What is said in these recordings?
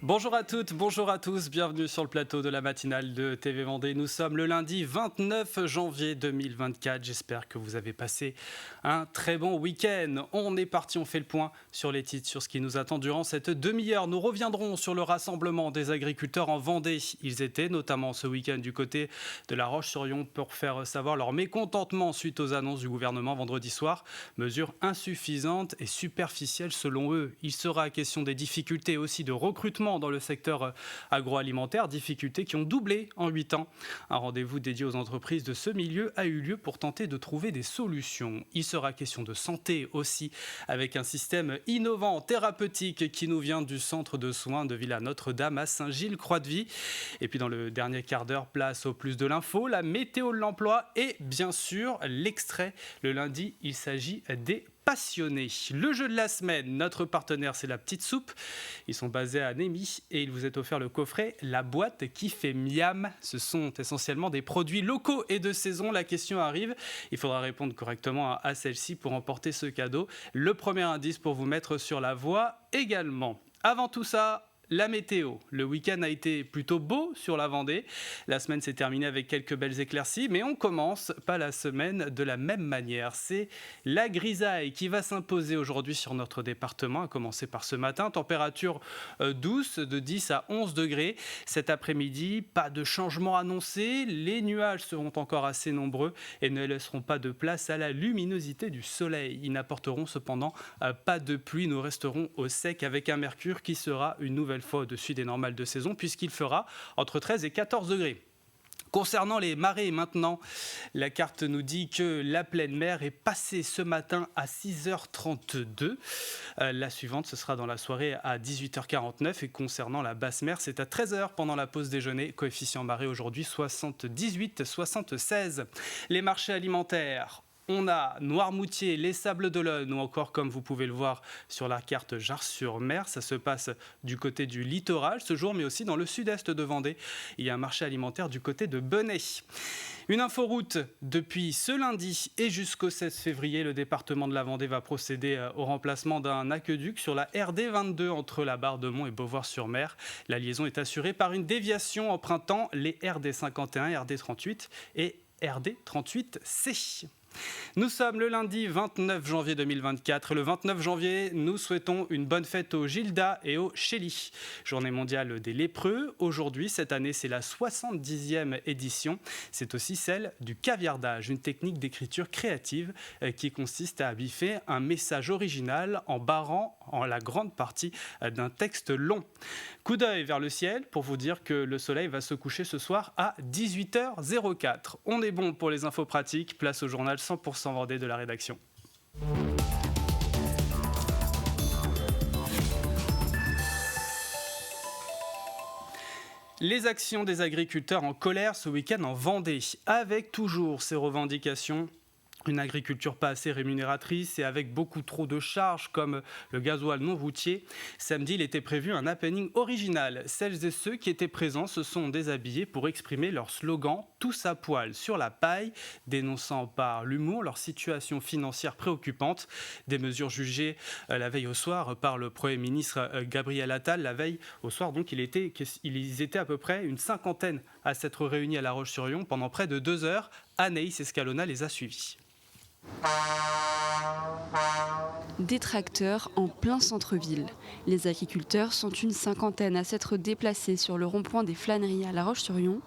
Bonjour à toutes, bonjour à tous, bienvenue sur le plateau de la matinale de TV Vendée. Nous sommes le lundi 29 janvier 2024, j'espère que vous avez passé un très bon week-end. On est parti, on fait le point sur les titres, sur ce qui nous attend durant cette demi-heure. Nous reviendrons sur le rassemblement des agriculteurs en Vendée. Ils étaient notamment ce week-end du côté de La Roche-sur-Yon pour faire savoir leur mécontentement suite aux annonces du gouvernement vendredi soir. Mesures insuffisantes et superficielles selon eux. Il sera question des difficultés aussi de recrutement dans le secteur agroalimentaire, difficultés qui ont doublé en 8 ans. Un rendez-vous dédié aux entreprises de ce milieu a eu lieu pour tenter de trouver des solutions. Il sera question de santé aussi, avec un système innovant, thérapeutique qui nous vient du centre de soins de Villa Notre-Dame à Saint-Gilles-Croix-de-Vie. Et puis dans le dernier quart d'heure, place au plus de l'info, la météo de l'emploi et bien sûr l'extrait. Le lundi, il s'agit des passionnés. Le jeu de la semaine, notre partenaire, c'est la Petite Soupe. Ils sont basés à Némy et il vous est offert le coffret La Boîte qui fait miam. Ce sont essentiellement des produits locaux et de saison. La question arrive, il faudra répondre correctement à celle-ci pour emporter ce cadeau. Le premier indice pour vous mettre sur la voie également. Avant tout ça, la météo. Le week-end a été plutôt beau sur la Vendée. La semaine s'est terminée avec quelques belles éclaircies, mais on commence pas la semaine de la même manière. C'est la grisaille qui va s'imposer aujourd'hui sur notre département, à commencer par ce matin. Température douce de 10 à 11 degrés. Cet après-midi, pas de changement annoncé. Les nuages seront encore assez nombreux et ne laisseront pas de place à la luminosité du soleil. Ils n'apporteront cependant pas de pluie. Nous resterons au sec avec un mercure qui sera une nouvelle fois au-dessus des normales de saison puisqu'il fera entre 13 et 14 degrés. Concernant les marées maintenant, la carte nous dit que la pleine mer est passée ce matin à 6h32. La suivante, ce sera dans la soirée à 18h49. Et concernant la basse mer, c'est à 13h pendant la pause déjeuner. Coefficient marée aujourd'hui 78-76. Les marchés alimentaires. On a Noirmoutier, les Sables d'Olonne ou encore, comme vous pouvez le voir sur la carte, Jars-sur-Mer. Ça se passe du côté du littoral ce jour, mais aussi dans le sud-est de Vendée. Il y a un marché alimentaire du côté de Benay. Une inforoute depuis ce lundi et jusqu'au 16 février, le département de la Vendée va procéder au remplacement d'un aqueduc sur la RD 22 entre la Barre-de-Mont et Beauvoir-sur-Mer. La liaison est assurée par une déviation empruntant les RD 51, RD 38 et RD 38C. Nous sommes le lundi 29 janvier 2024. Le 29 janvier, nous souhaitons une bonne fête aux Gilda et aux Chély. Journée mondiale des lépreux. Aujourd'hui, cette année, c'est la 70e édition. C'est aussi celle du caviardage, une technique d'écriture créative qui consiste à biffer un message original en barrant en la grande partie d'un texte long. Coup d'œil vers le ciel pour vous dire que le soleil va se coucher ce soir à 18h04. On est bon pour les infos pratiques. Place au journal 100% Vendée de la rédaction. Les actions des agriculteurs en colère ce week-end en Vendée, avec toujours ces revendications. Une agriculture pas assez rémunératrice et avec beaucoup trop de charges comme le gasoil non routier. Samedi, il était prévu un happening original. Celles et ceux qui étaient présents se sont déshabillés pour exprimer leur slogan « Tous à poil sur la paille », dénonçant par l'humour leur situation financière préoccupante. Des mesures jugées la veille au soir par le Premier ministre Gabriel Attal. La veille au soir, donc, ils étaient à peu près une cinquantaine à s'être réunis à La Roche-sur-Yon pendant près de 2 heures. Anaïs Escalona les a suivis. Des tracteurs en plein centre-ville. Les agriculteurs sont une cinquantaine à s'être déplacés sur le rond-point des Flâneries à La Roche-sur-Yon.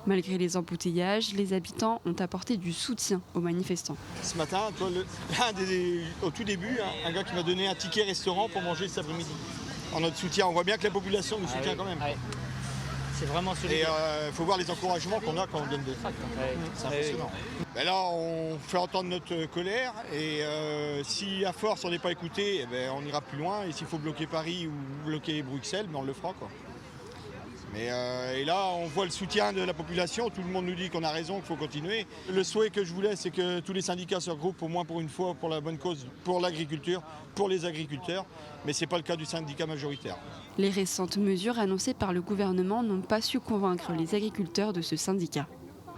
Malgré les embouteillages, les habitants ont apporté du soutien aux manifestants. Ce matin, au tout début, un gars qui m'a donné un ticket restaurant pour manger cet après-midi. En notre soutien, on voit bien que la population nous soutient quand même. Ouais. C'est vraiment solidaire. Et il faut voir les encouragements qu'on a quand on donne des tracts. C'est impressionnant. Ben là, on fait entendre notre colère et si à force on n'est pas écouté, on ira plus loin. Et s'il faut bloquer Paris ou bloquer Bruxelles, on le fera, quoi. Mais et là, on voit le soutien de la population, tout le monde nous dit qu'on a raison, qu'il faut continuer. Le souhait que je voulais, c'est que tous les syndicats se regroupent au moins pour une fois pour la bonne cause, pour l'agriculture, pour les agriculteurs, mais ce n'est pas le cas du syndicat majoritaire. Les récentes mesures annoncées par le gouvernement n'ont pas su convaincre les agriculteurs de ce syndicat.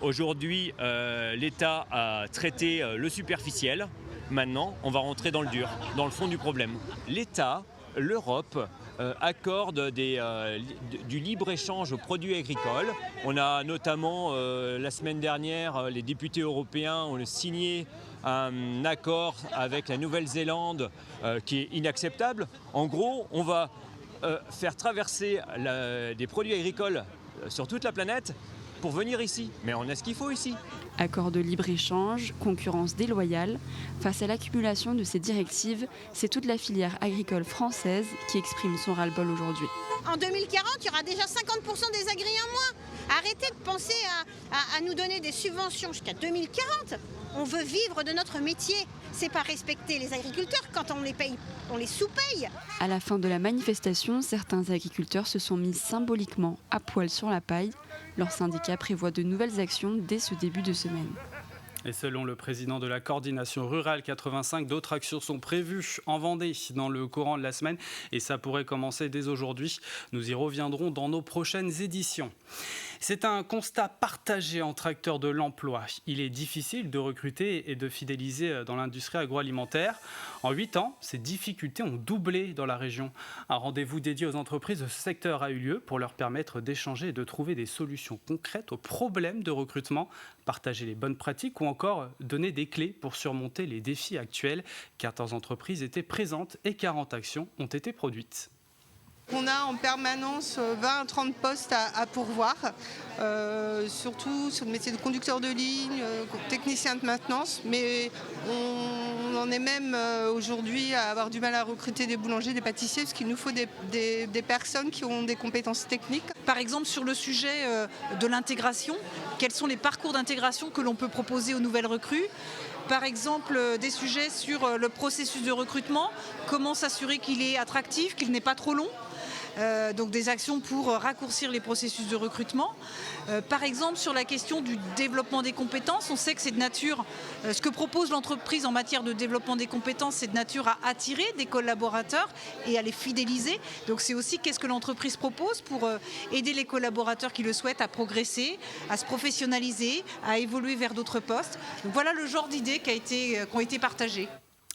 Aujourd'hui, l'État a traité le superficiel. Maintenant, on va rentrer dans le dur, dans le fond du problème. L'État, l'Europe, accorde du libre-échange aux produits agricoles. On a notamment, la semaine dernière, les députés européens ont signé un accord avec la Nouvelle-Zélande qui est inacceptable. En gros, on va faire traverser des produits agricoles sur toute la planète pour venir ici. Mais on a ce qu'il faut ici. Accord de libre-échange, concurrence déloyale. Face à l'accumulation de ces directives, c'est toute la filière agricole française qui exprime son ras-le-bol aujourd'hui. En 2040, il y aura déjà 50% des agris en moins. Arrêtez de penser à nous donner des subventions jusqu'à 2040. On veut vivre de notre métier. C'est pas respecter les agriculteurs quand on les paye, on les sous-paye. À la fin de la manifestation, certains agriculteurs se sont mis symboliquement à poil sur la paille. Leur syndicat prévoit de nouvelles actions dès ce début de semaine. Et selon le président de la coordination rurale 85, d'autres actions sont prévues en Vendée dans le courant de la semaine et ça pourrait commencer dès aujourd'hui. Nous y reviendrons dans nos prochaines éditions. C'est un constat partagé entre acteurs de l'emploi. Il est difficile de recruter et de fidéliser dans l'industrie agroalimentaire. En 8 ans, ces difficultés ont doublé dans la région. Un rendez-vous dédié aux entreprises de ce secteur a eu lieu pour leur permettre d'échanger et de trouver des solutions concrètes aux problèmes de recrutement, partager les bonnes pratiques ou encore donner des clés pour surmonter les défis actuels. 14 entreprises étaient présentes et 40 actions ont été produites. On a en permanence 20 à 30 postes à pourvoir, surtout sur le métier de conducteur de ligne, technicien de maintenance, mais on en est même aujourd'hui à avoir du mal à recruter des boulangers, des pâtissiers, parce qu'il nous faut des personnes qui ont des compétences techniques. Par exemple, sur le sujet de l'intégration, quels sont les parcours d'intégration que l'on peut proposer aux nouvelles recrues ? Par exemple, des sujets sur le processus de recrutement, comment s'assurer qu'il est attractif, qu'il n'est pas trop long. Donc des actions pour raccourcir les processus de recrutement. Par exemple, sur la question du développement des compétences, on sait que c'est de nature, ce que propose l'entreprise en matière de développement des compétences, c'est de nature à attirer des collaborateurs et à les fidéliser. Donc c'est aussi qu'est-ce que l'entreprise propose pour aider les collaborateurs qui le souhaitent à progresser, à se professionnaliser, à évoluer vers d'autres postes. Donc voilà le genre d'idées qui ont été partagées.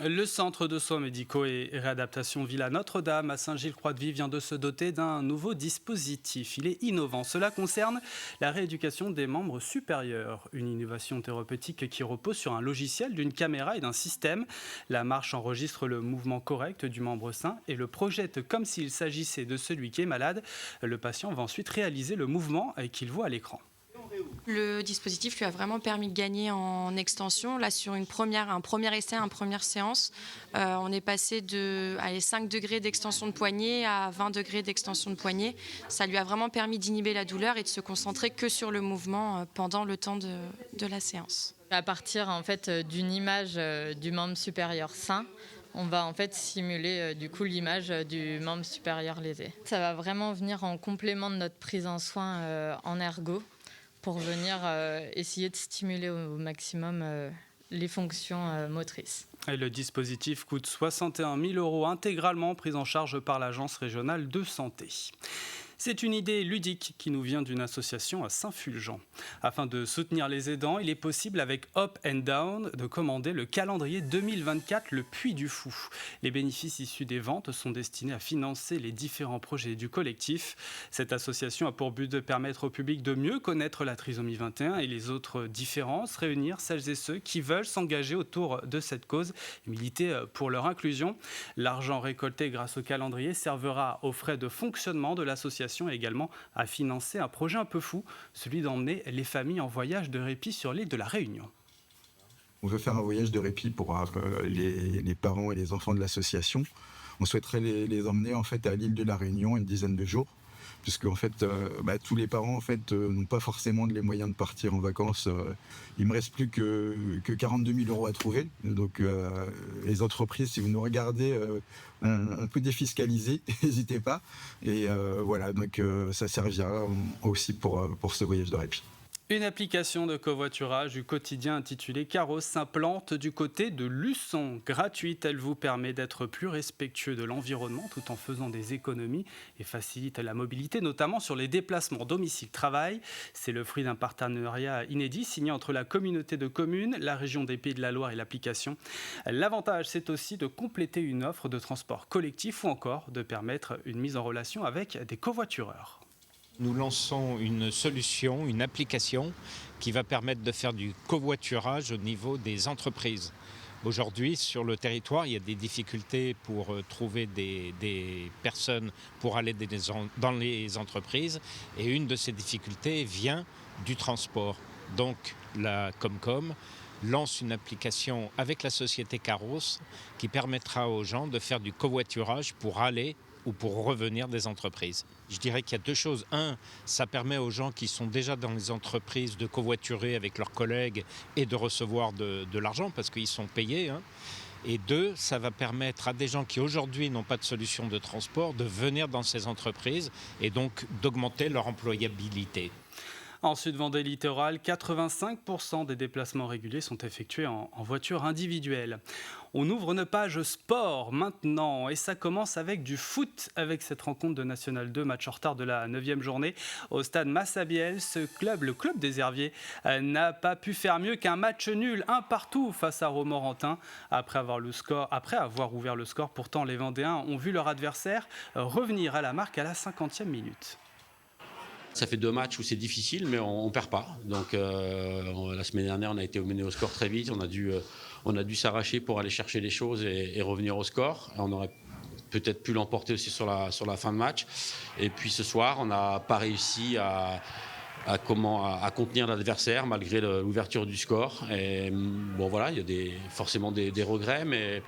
Le centre de soins médicaux et réadaptation Villa Notre-Dame à Saint-Gilles-Croix-de-Vie vient de se doter d'un nouveau dispositif. Il est innovant. Cela concerne la rééducation des membres supérieurs. Une innovation thérapeutique qui repose sur un logiciel, d'une caméra et d'un système. La marche enregistre le mouvement correct du membre sain et le projette comme s'il s'agissait de celui qui est malade. Le patient va ensuite réaliser le mouvement qu'il voit à l'écran. Le dispositif lui a vraiment permis de gagner en extension. Là, sur un premier essai, une première séance, on est passé de 5 degrés d'extension de poignet à 20 degrés d'extension de poignet. Ça lui a vraiment permis d'inhiber la douleur et de se concentrer que sur le mouvement pendant le temps de la séance. À partir en fait, d'une image du membre supérieur sain, on va en fait simuler du coup l'image du membre supérieur lésé. Ça va vraiment venir en complément de notre prise en soin en ergo, pour venir essayer de stimuler au maximum les fonctions motrices. Et le dispositif coûte 61 000 € intégralement pris en charge par l'Agence régionale de santé. C'est une idée ludique qui nous vient d'une association à Saint-Fulgent. Afin de soutenir les aidants, il est possible avec Up and Down de commander le calendrier 2024 Le Puy du Fou. Les bénéfices issus des ventes sont destinés à financer les différents projets du collectif. Cette association a pour but de permettre au public de mieux connaître la trisomie 21 et les autres différences, réunir celles et ceux qui veulent s'engager autour de cette cause et militer pour leur inclusion. L'argent récolté grâce au calendrier servira aux frais de fonctionnement de l'association et également à financer un projet un peu fou, celui d'emmener les familles en voyage de répit sur l'île de la Réunion. On veut faire un voyage de répit pour les parents et les enfants de l'association. On souhaiterait les emmener en fait à l'île de la Réunion une dizaine de jours puisque en fait, tous les parents en fait n'ont pas forcément les moyens de partir en vacances. Il me reste plus que 42 000 euros à trouver. Donc les entreprises, si vous nous regardez, on peut défiscaliser, n'hésitez pas. Et voilà, donc ça servira aussi pour ce voyage de répit. Une application de covoiturage du quotidien intitulée Caros s'implante du côté de Luçon. Gratuite, elle vous permet d'être plus respectueux de l'environnement tout en faisant des économies et facilite la mobilité, notamment sur les déplacements domicile-travail. C'est le fruit d'un partenariat inédit signé entre la communauté de communes, la région des Pays de la Loire et l'application. L'avantage, c'est aussi de compléter une offre de transport collectif ou encore de permettre une mise en relation avec des covoitureurs. Nous lançons une solution, une application qui va permettre de faire du covoiturage au niveau des entreprises. Aujourd'hui, sur le territoire, il y a des difficultés pour trouver des personnes pour aller dans les entreprises. Et une de ces difficultés vient du transport. Donc, la Comcom lance une application avec la société Caros qui permettra aux gens de faire du covoiturage pour aller ou pour revenir des entreprises. Je dirais qu'il y a deux choses. Un, ça permet aux gens qui sont déjà dans les entreprises de covoiturer avec leurs collègues et de recevoir de l'argent parce qu'ils sont payés. Et deux, ça va permettre à des gens qui aujourd'hui n'ont pas de solution de transport de venir dans ces entreprises et donc d'augmenter leur employabilité. Ensuite, Vendée Littoral, 85% des déplacements réguliers sont effectués en voiture individuelle. On ouvre une page sport maintenant et ça commence avec du foot avec cette rencontre de National 2, match en retard de la 9e journée au stade Massabielle. Le club des Herviers n'a pas pu faire mieux qu'un match nul, un partout face à Romorantin après avoir ouvert le score. Pourtant, les Vendéens ont vu leur adversaire revenir à la marque à la 50e minute. Ça fait 2 matchs où c'est difficile, mais on ne perd pas. Donc la semaine dernière, on a été mené au score très vite. On a dû s'arracher pour aller chercher les choses et revenir au score. On aurait peut-être pu l'emporter aussi sur la fin de match. Et puis ce soir, on n'a pas réussi à contenir l'adversaire malgré l'ouverture du score. Et bon voilà, il y a forcément des regrets, mais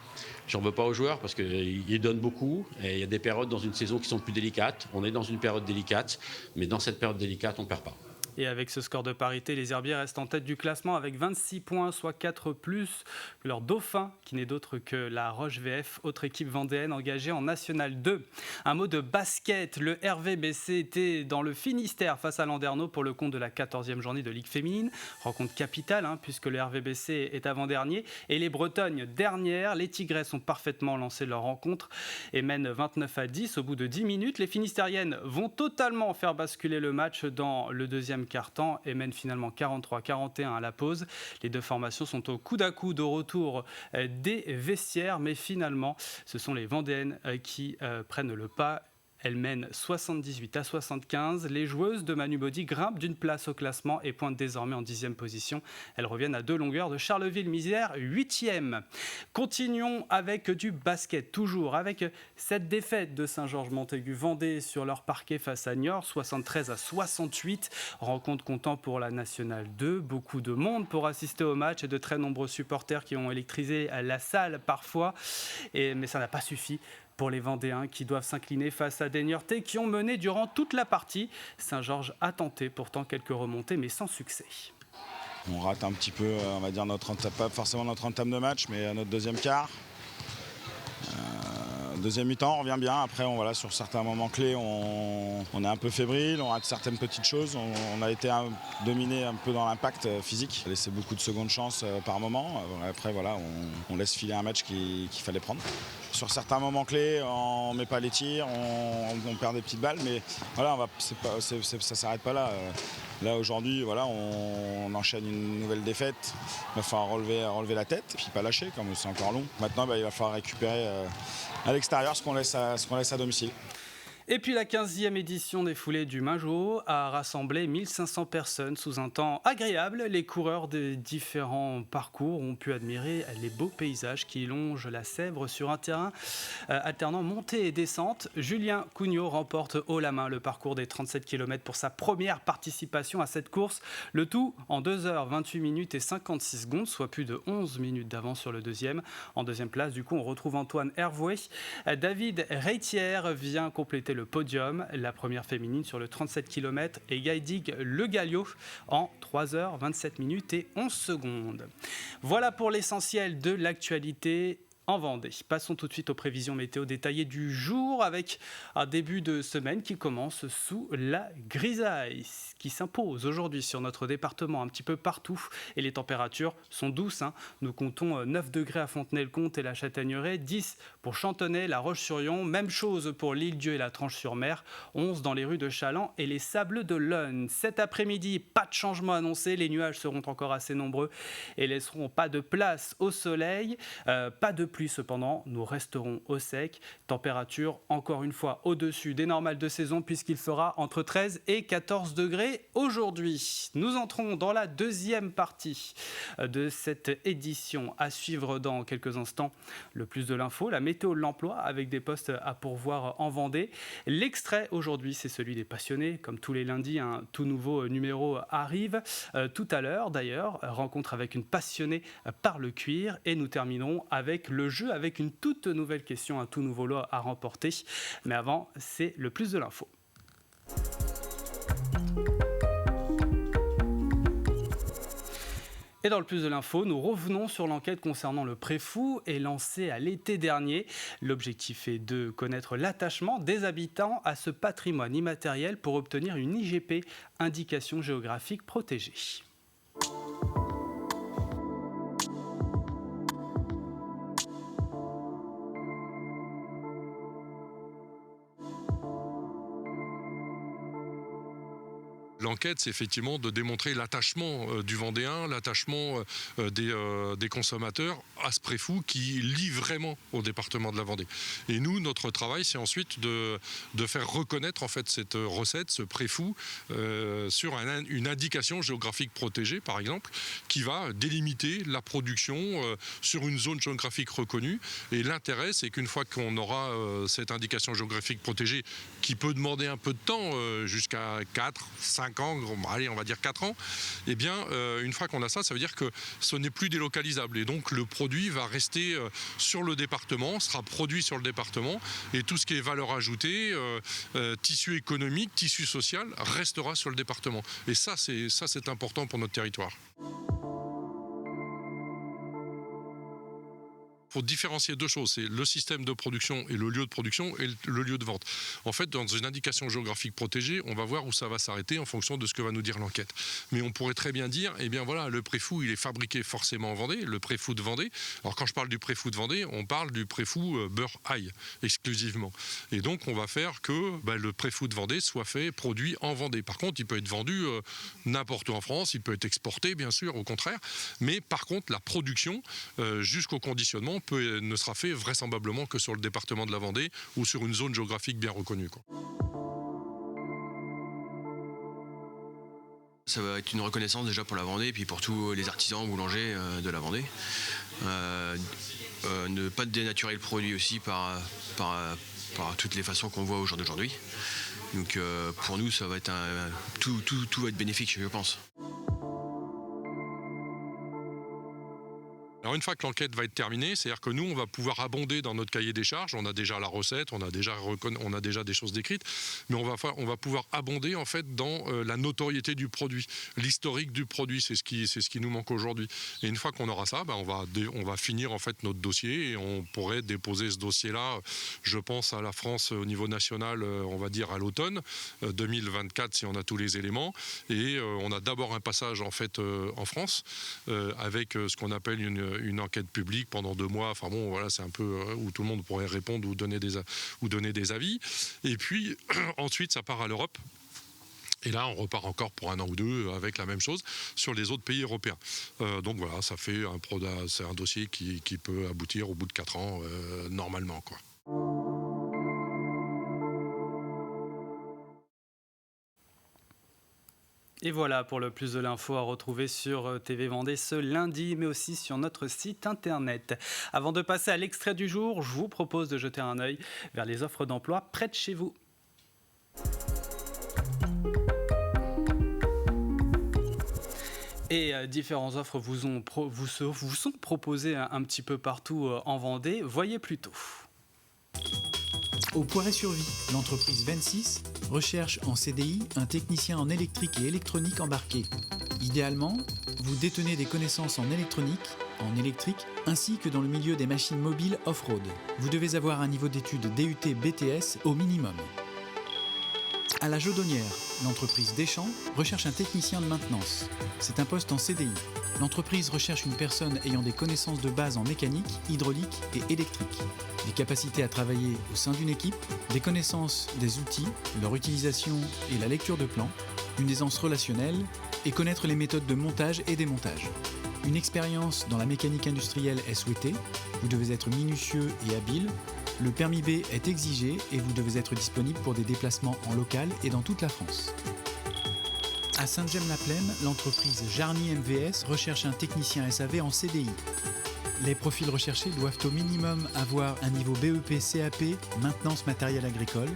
j'en veux pas aux joueurs parce qu'ils donnent beaucoup et il y a des périodes dans une saison qui sont plus délicates. On est dans une période délicate, mais dans cette période délicate, on ne perd pas. Et avec ce score de parité, les Herbiers restent en tête du classement avec 26 points, soit 4 plus que leur dauphin, qui n'est d'autre que la Roche VF, autre équipe vendéenne engagée en National 2. Un mot de basket, le RVBC était dans le Finistère face à Landerneau pour le compte de la 14e journée de Ligue féminine. Rencontre capitale, puisque le RVBC est avant-dernier et les Bretognes dernières. Les Tigresses ont parfaitement lancé leur rencontre et mènent 29-10 au bout de 10 minutes. Les Finistériennes vont totalement faire basculer le match dans le deuxième quart-temps et mènent finalement 43-41 à la pause. Les deux formations sont au coude à coude au retour des vestiaires, mais finalement, ce sont les Vendéennes qui prennent le pas. Elles mènent 78-75. Les joueuses de Manu Body grimpent d'une place au classement et pointent désormais en 10e position. Elles reviennent à 2 longueurs de Charleville-Mézières, 8e. Continuons avec du basket, toujours avec cette défaite de Saint-Georges-Montaigu Vendée sur leur parquet face à Niort, 73-68. Rencontre comptant pour la Nationale 2. Beaucoup de monde pour assister au match et de très nombreux supporters qui ont électrisé la salle parfois. Mais ça n'a pas suffi pour les Vendéens qui doivent s'incliner face à des Niortais qui ont mené durant toute la partie. Saint-Georges a tenté pourtant quelques remontées, mais sans succès. On rate un petit peu, on va dire, pas forcément notre entame de match, mais notre deuxième quart. Deuxième mi-temps, on revient bien. Après, sur certains moments clés, on est un peu fébrile, on rate certaines petites choses. On a été dominé un peu dans l'impact physique. On a laissé beaucoup de secondes chances par moment. Après, on laisse filer un match qu'il fallait prendre. Sur certains moments clés, on ne met pas les tirs, on perd des petites balles, mais voilà, ça ne s'arrête pas là. Là, aujourd'hui, on enchaîne une nouvelle défaite. Il va falloir relever la tête et puis pas lâcher, comme c'est encore long. Maintenant, il va falloir récupérer à l'extérieur ce qu'on laisse à domicile. Et puis la 15e édition des foulées du Minjo a rassemblé 1500 personnes sous un temps agréable. Les coureurs des différents parcours ont pu admirer les beaux paysages qui longent la Sèvre sur un terrain alternant montée et descente. Julien Cugnot remporte haut la main le parcours des 37 km pour sa première participation à cette course. Le tout en 2h28 minutes et 56 secondes, soit plus de 11 minutes d'avance sur le deuxième. En deuxième place, du coup, on retrouve Antoine Hervouet. David Reitière vient compléter le le podium, la première féminine sur le 37 km et Gaidig Le Gallio en 3h27 minutes et 11 secondes. Voilà pour l'essentiel de l'actualité en Vendée. Passons tout de suite aux prévisions météo détaillées du jour avec un début de semaine qui commence sous la grisaille qui s'impose aujourd'hui sur notre département un petit peu partout et les températures sont douces. Nous comptons 9 degrés à Fontenay-le-Comte et la Châtaigneraie, 10 pour Chantonnay, La Roche-sur-Yon, même chose pour l'Île-Dieu et la Tranche-sur-Mer, 11 dans les rues de Chaland et les Sables d'Olonne. Cet après-midi, pas de changement annoncé, les nuages seront encore assez nombreux et laisseront pas de place au soleil, pas de pluie cependant, nous resterons au sec. Température encore une fois au-dessus des normales de saison puisqu'il fera entre 13 et 14 degrés aujourd'hui. Nous entrons dans la deuxième partie de cette édition. À suivre dans quelques instants le plus de l'info, la météo de l'emploi avec des postes à pourvoir en Vendée. L'extrait aujourd'hui, c'est celui des passionnés. Comme tous les lundis, un tout nouveau numéro arrive. Tout à l'heure d'ailleurs, rencontre avec une passionnée par le cuir et nous terminerons avec le jeu, avec une toute nouvelle question, un tout nouveau lot à remporter. Mais avant, c'est le plus de l'info. Et dans le plus de l'info, nous revenons sur l'enquête concernant le Préfou et lancée à l'été dernier. L'objectif est de connaître l'attachement des habitants à ce patrimoine immatériel pour obtenir une IGP, indication géographique protégée. L'enquête, c'est effectivement de démontrer l'attachement du Vendéen, l'attachement des consommateurs à ce Préfou qui lie vraiment au département de la Vendée. Et nous, notre travail, c'est ensuite de faire reconnaître en fait cette recette, ce Préfou, sur une indication géographique protégée, par exemple, qui va délimiter la production sur une zone géographique reconnue. Et l'intérêt, c'est qu'une fois qu'on aura cette indication géographique protégée, qui peut demander un peu de temps, jusqu'à 4, 5 ans, allez, on va dire 4 ans, eh bien, une fois qu'on a ça, ça veut dire que ce n'est plus délocalisable. Et donc, le produit va rester sur le département, sera produit sur le département, et tout ce qui est valeur ajoutée, tissu économique, tissu social, restera sur le département. Et ça, c'est important pour notre territoire. Il faut différencier deux choses, c'est le système de production et le lieu de production et le lieu de vente. En fait, dans une indication géographique protégée, on va voir où ça va s'arrêter en fonction de ce que va nous dire l'enquête. Mais on pourrait très bien dire, eh bien voilà, le Préfou, il est fabriqué forcément en Vendée, le Préfou de Vendée. Alors quand je parle du Préfou de Vendée, on parle du Préfou beurre ail exclusivement. Et donc on va faire que le Préfou de Vendée soit fait, produit en Vendée. Par contre, il peut être vendu n'importe où en France, il peut être exporté bien sûr, au contraire. Mais par contre, la production jusqu'au conditionnement ne sera fait vraisemblablement que sur le département de la Vendée ou sur une zone géographique bien reconnue, quoi. Ça va être une reconnaissance déjà pour la Vendée et puis pour tous les artisans boulangers de la Vendée. Ne pas dénaturer le produit aussi par toutes les façons qu'on voit au jour d'aujourd'hui. Donc pour nous, ça va être tout va être bénéfique, je pense. Alors une fois que l'enquête va être terminée, c'est-à-dire que nous, on va pouvoir abonder dans notre cahier des charges. On a déjà la recette, on a déjà des choses décrites, mais on va pouvoir abonder en fait dans la notoriété du produit, l'historique du produit. C'est ce qui nous manque aujourd'hui. Et une fois qu'on aura ça, on va finir en fait notre dossier et on pourrait déposer ce dossier-là, je pense à la France au niveau national, on va dire à l'automne 2024 si on a tous les éléments. Et on a d'abord un passage en fait en France avec ce qu'on appelle une enquête publique pendant 2 mois. Enfin bon, voilà, c'est un peu où tout le monde pourrait répondre ou donner des avis. Et puis ensuite, ça part à l'Europe. Et là, on repart encore pour 1 an ou 2 avec la même chose sur les autres pays européens. Donc voilà, ça fait c'est un dossier qui peut aboutir au bout de 4 ans normalement, quoi. Et voilà pour le plus de l'info à retrouver sur TV Vendée ce lundi, mais aussi sur notre site internet. Avant de passer à l'extrait du jour, je vous propose de jeter un œil vers les offres d'emploi près de chez vous. Et différentes offres vous sont proposées un petit peu partout en Vendée. Voyez plutôt. Au Poiré-sur-Vie, l'entreprise 26 recherche en CDI un technicien en électrique et électronique embarqué. Idéalement, vous détenez des connaissances en électronique, ainsi que dans le milieu des machines mobiles off-road. Vous devez avoir un niveau d'études DUT BTS au minimum. À la Jodonnière, l'entreprise Deschamps recherche un technicien de maintenance. C'est un poste en CDI. L'entreprise recherche une personne ayant des connaissances de base en mécanique, hydraulique et électrique, des capacités à travailler au sein d'une équipe, des connaissances des outils, leur utilisation et la lecture de plans, une aisance relationnelle et connaître les méthodes de montage et démontage. Une expérience dans la mécanique industrielle est souhaitée, vous devez être minutieux et habile, le permis B est exigé et vous devez être disponible pour des déplacements en local et dans toute la France. À Saint-Gemme-la-Plaine, l'entreprise Jarny MVS recherche un technicien SAV en CDI. Les profils recherchés doivent au minimum avoir un niveau BEP CAP maintenance matériel agricole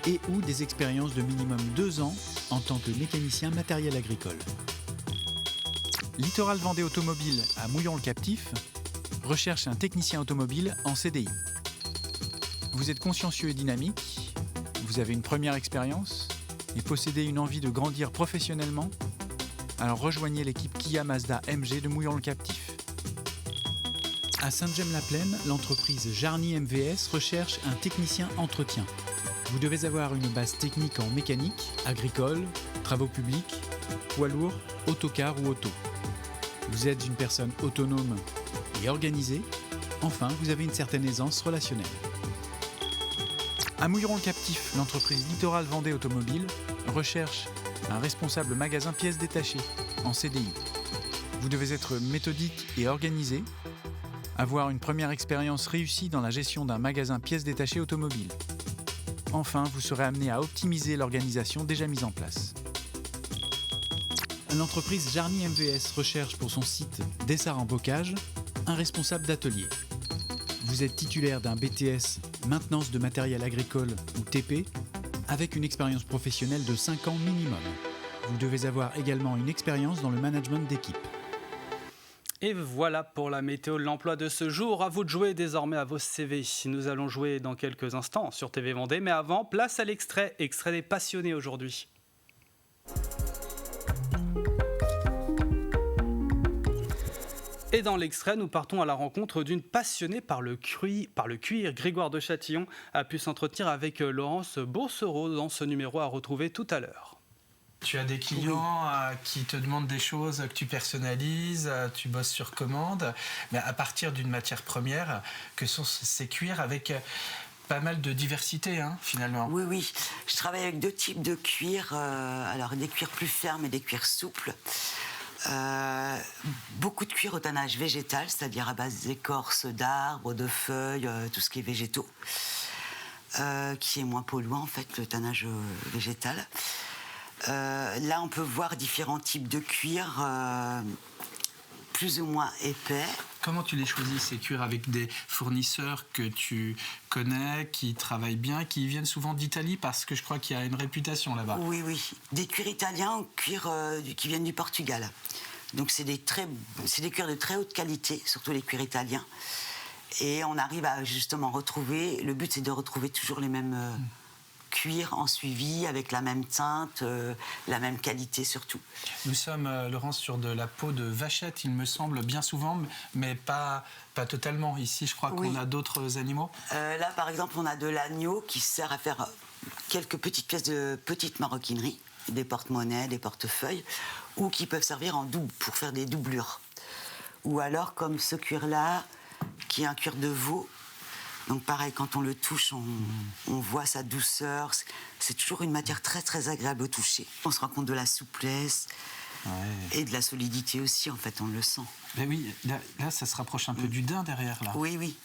et ou des expériences de minimum 2 ans en tant que mécanicien matériel agricole. Littoral Vendée Automobile à Mouillon-le-Captif recherche un technicien automobile en CDI. Vous êtes consciencieux et dynamique, vous avez une première expérience et possédez une envie de grandir professionnellement, alors rejoignez l'équipe Kia Mazda MG de Mouillon-le-Captif. À Sainte-Gemme-la-Plaine, l'entreprise Jarny MVS recherche un technicien entretien. Vous devez avoir une base technique en mécanique, agricole, travaux publics, poids lourd, autocar ou auto. Vous êtes une personne autonome et organisée. Enfin, vous avez une certaine aisance relationnelle. À Mouilleron-le-Captif, l'entreprise Littoral Vendée Automobile recherche un responsable magasin pièces détachées en CDI. Vous devez être méthodique et organisé, avoir une première expérience réussie dans la gestion d'un magasin pièces détachées automobile. Enfin, vous serez amené à optimiser l'organisation déjà mise en place. L'entreprise Jarny MVS recherche pour son site Dessart-en-Bocage un responsable d'atelier. Vous êtes titulaire d'un BTS maintenance de matériel agricole ou TP avec une expérience professionnelle de 5 ans minimum. Vous devez avoir également une expérience dans le management d'équipe. Et voilà pour la météo de l'emploi de ce jour. À vous de jouer désormais à vos CV. Nous allons jouer dans quelques instants sur TV Vendée. Mais avant, place à l'extrait des passionnés aujourd'hui. Et dans l'extrait, nous partons à la rencontre d'une passionnée par le cuir. Grégoire de Châtillon a pu s'entretenir avec Laurence Boursereau dans ce numéro à retrouver tout à l'heure. Tu as des clients qui te demandent des choses que tu personnalises, tu bosses sur commande, mais à partir d'une matière première que sont ces cuirs avec pas mal de diversité finalement. Oui, je travaille avec 2 types de cuirs, alors des cuirs plus fermes et des cuirs souples. Beaucoup de cuir au tannage végétal, c'est-à-dire à base d'écorces d'arbres, de feuilles, tout ce qui est végétaux, qui est moins polluant en fait, le tannage végétal. Là, on peut voir différents types de cuir, plus ou moins épais. Comment tu les choisis, ces cuirs, avec des fournisseurs que tu connais, qui travaillent bien, qui viennent souvent d'Italie, parce que je crois qu'il y a une réputation là-bas. Oui, des cuirs italiens ou cuirs qui viennent du Portugal. Donc c'est des cuirs de très haute qualité, surtout les cuirs italiens. Et on arrive à justement retrouver, le but c'est de retrouver toujours les mêmes cuirs en suivi, avec la même teinte, la même qualité surtout. Nous sommes, Laurence, sur de la peau de vachette, il me semble, bien souvent, mais pas totalement. Ici, je crois qu'on a d'autres animaux. Là, par exemple, on a de l'agneau qui sert à faire quelques petites pièces de petite maroquinerie, des porte-monnaies, des portefeuilles, ou qui peuvent servir en double pour faire des doublures. Ou alors, comme ce cuir-là, qui est un cuir de veau. Donc pareil, quand on le touche, on voit sa douceur. C'est toujours une matière très très agréable au toucher. On se rend compte de la souplesse et de la solidité aussi, en fait, on le sent. Ben oui, là ça se rapproche un peu du daim derrière, là. Oui.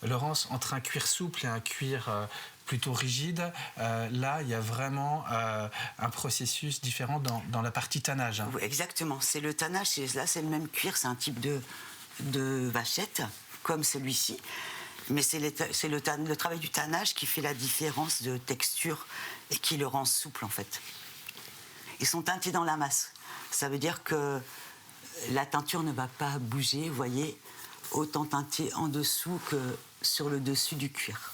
Laurence, entre un cuir souple et un cuir plutôt rigide, là, il y a vraiment un processus différent dans la partie tannage. Oui, exactement. C'est le tannage, là c'est le même cuir, c'est un type de vachette, comme celui-ci. Mais c'est le travail du tannage qui fait la différence de texture et qui le rend souple, en fait. Ils sont teintés dans la masse. Ça veut dire que la teinture ne va pas bouger, vous voyez, autant teintée en dessous que sur le dessus du cuir.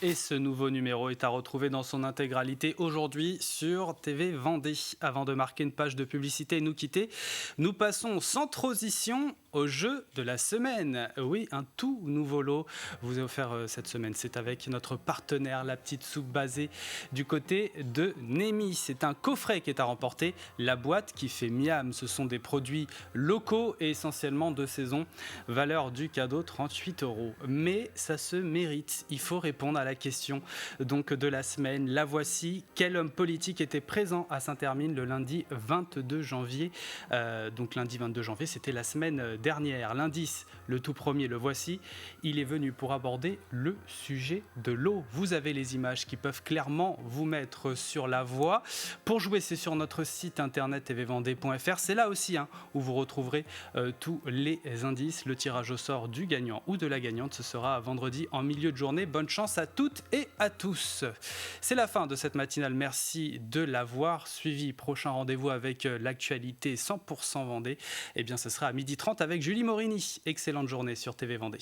Et ce nouveau numéro est à retrouver dans son intégralité aujourd'hui sur TV Vendée. Avant de marquer une page de publicité et nous quitter, nous passons sans transition au jeu de la semaine. Oui, un tout nouveau lot vous est offert cette semaine. C'est avec notre partenaire, la petite soupe basée du côté de Nemi. C'est un coffret qui est à remporter. La boîte qui fait miam. Ce sont des produits locaux et essentiellement de saison. Valeur du cadeau 38 €. Mais ça se mérite. Il faut répondre à la question donc de la semaine. La voici. Quel homme politique était présent à Saint-Hermine le lundi 22 janvier donc lundi 22 janvier, c'était la semaine dernière. L'indice, le tout premier, le voici. Il est venu pour aborder le sujet de l'eau. Vous avez les images qui peuvent clairement vous mettre sur la voie. Pour jouer, c'est sur notre site internet tvvendée.fr. C'est là aussi où vous retrouverez tous les indices. Le tirage au sort du gagnant ou de la gagnante, ce sera vendredi en milieu de journée. Bonne chance à toutes et à tous. C'est la fin de cette matinale. Merci de l'avoir suivi. Prochain rendez-vous avec l'actualité 100% Vendée. Eh bien, ce sera à 12h30 avec Julie Morini. Excellente journée sur TV Vendée.